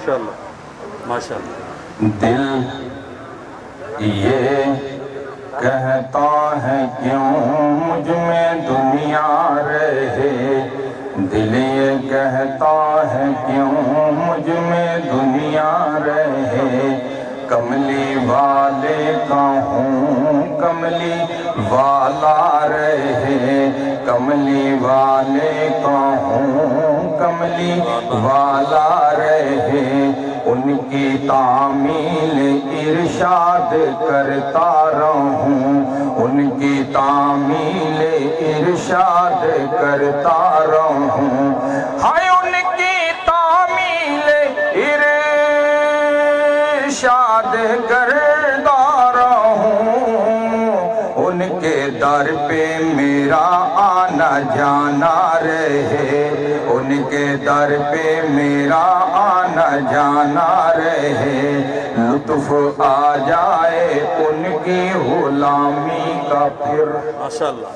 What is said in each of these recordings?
ماشاءاللہ ماشاءاللہ. دل یہ کہتا ہے کیوں مجھ میں دنیا رہے، دل یہ کہتا ہے کیوں مجھ میں دنیا رہے، کملی والے کا ہوں کملی والا رہے، کملی والے کا ہوں کملی والا رہے، ان کی تعمیل ارشاد کرتا رہوں، ان کی تعمیل ارشاد کرتا رہوں، ہائے ان کی تعمیل ارشاد کرتا رہوں، ان کے در پہ میرا آنا جانا رہے، ان کے در پہ میرا آنا جانا رہے، لطف آ جائے ان کی غلامی کا پھر ماشاءاللہ.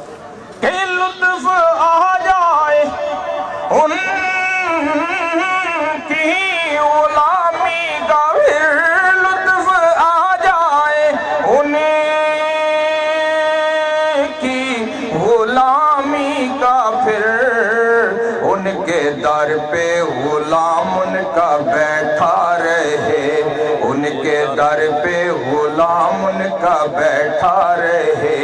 کہ لطف آ جائے ان کی غلامی کا پھر، لطف آ جائے ان کی غلامی کا پھر، ان کے در پہ غلام ان کا بیٹھا رہے، ان کے در پہ غلام ان کا بیٹھا رہے،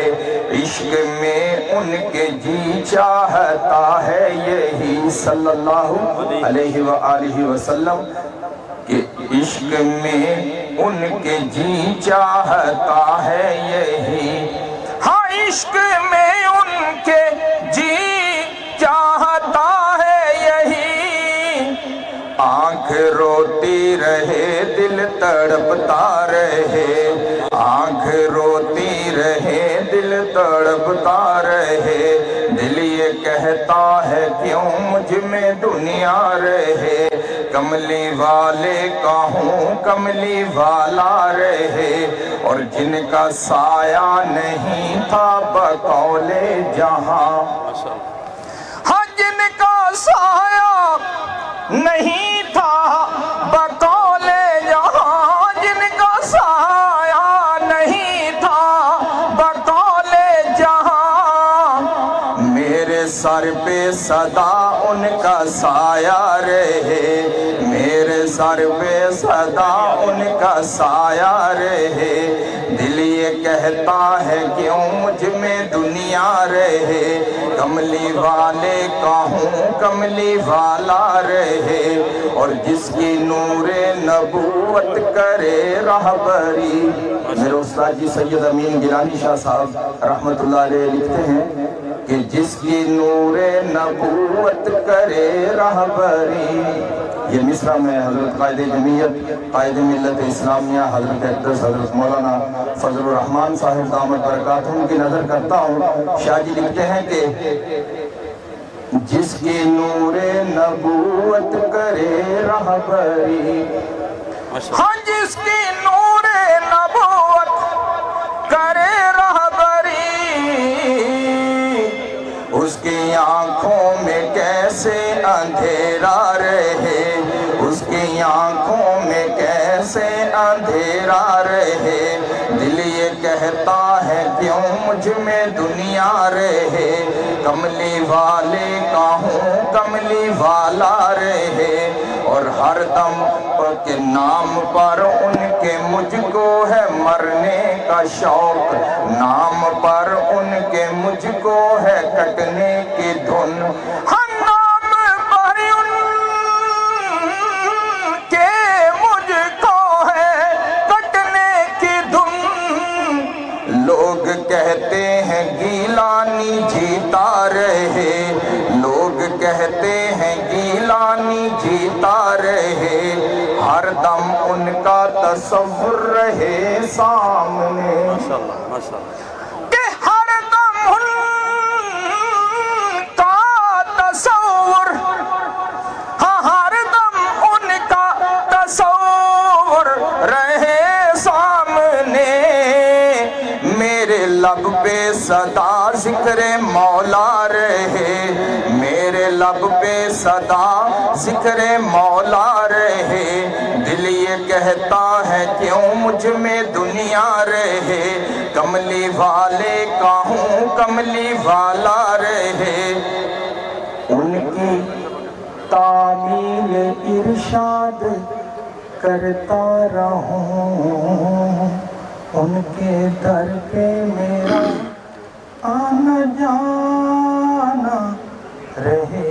عشق میں ان کے جی چاہتا ہے یہی صلی اللہ علیہ وآلہ وسلم، کہ عشق میں ان کے جی چاہتا ہے یہی، ہاں عشق میں ان کے جی چاہتا ہے یہی، آنکھ روتی رہے دل تڑپتا رہے، آنکھ روتی رہے دل تڑپتا رہے، دل یہ کہتا ہے کیوں مجھ میں دنیا رہے، کملی والے کا ہوں کملی والا رہے، اور جن کا سایہ نہیں تھا بقول جہاں، ہاں جن کا سایہ نہیں تھا بقول جہاں، جن کا سایہ نہیں تھا بقول جہاں، میرے سر پہ صدا ان کا سایہ رہے، میرے سر پہ صدا ان کا سایہ رہے، دل یہ کہتا ہے کیوں مجھ میں دنیا رہے، کملی والے کا ہوں کملی والا رہے، اور جس کی نور نبوت کرے رہبری، میرے استاد جی سید امین گیلانی شاہ صاحب رحمت اللہ علیہ لکھتے ہیں کہ جس کی نور نبوت کرے رہبری، یہ مصرع میں حضرت قائد جمعیت قائد ملت اسلامیہ حضرت اقدس حضرت مولانا فضل الرحمن صاحب دامت برکاتہم کی نظر کرتا ہوں، شاہ جی لکھتے ہیں کہ جس کی نور نبوت کرے رہبری، ہاں جس کی نور نبوت کرے رہبری، اس کی آنکھوں میں کیسے اندھیرا رہے، اس کی آنکھوں میں کیسے اندھیرا رہے، دل یہ کہتا ہے کیوں مجھ میں دنیا رہے، کملی والے کا ہوں کملی والا رہے، اور ہر دم کے نام پر ان کے مجھ کو ہے مرنے کا شوق، نام پر ان کے مجھ کو ہے کٹنے کی دھن، ہر نام پر ان کے مجھ کو ہے کٹنے کی دھن، لوگ کہتے ہیں گیلانی جیتا رہے، لوگ کہتے ہیں گیلانی جیتا رہے، ہر دم ان کا تصور رہے سامنے، ماشاءاللہ ماشاءاللہ. کہ ہر دم ان کا تصور، ہاں ہر دم ان کا تصور رہے سامنے، میرے لب پہ صدا ذکر مولا رہے، میرے لب پہ صدا ذکر مولا رہے، دل یہ کہتا ہے کیوں مجھ میں دنیا رہے، کملی والے کا ہوں کملی والا رہے، ان کی تعمیل ارشاد کرتا رہوں، ان کے در پہ میرا آنا جانا رہے۔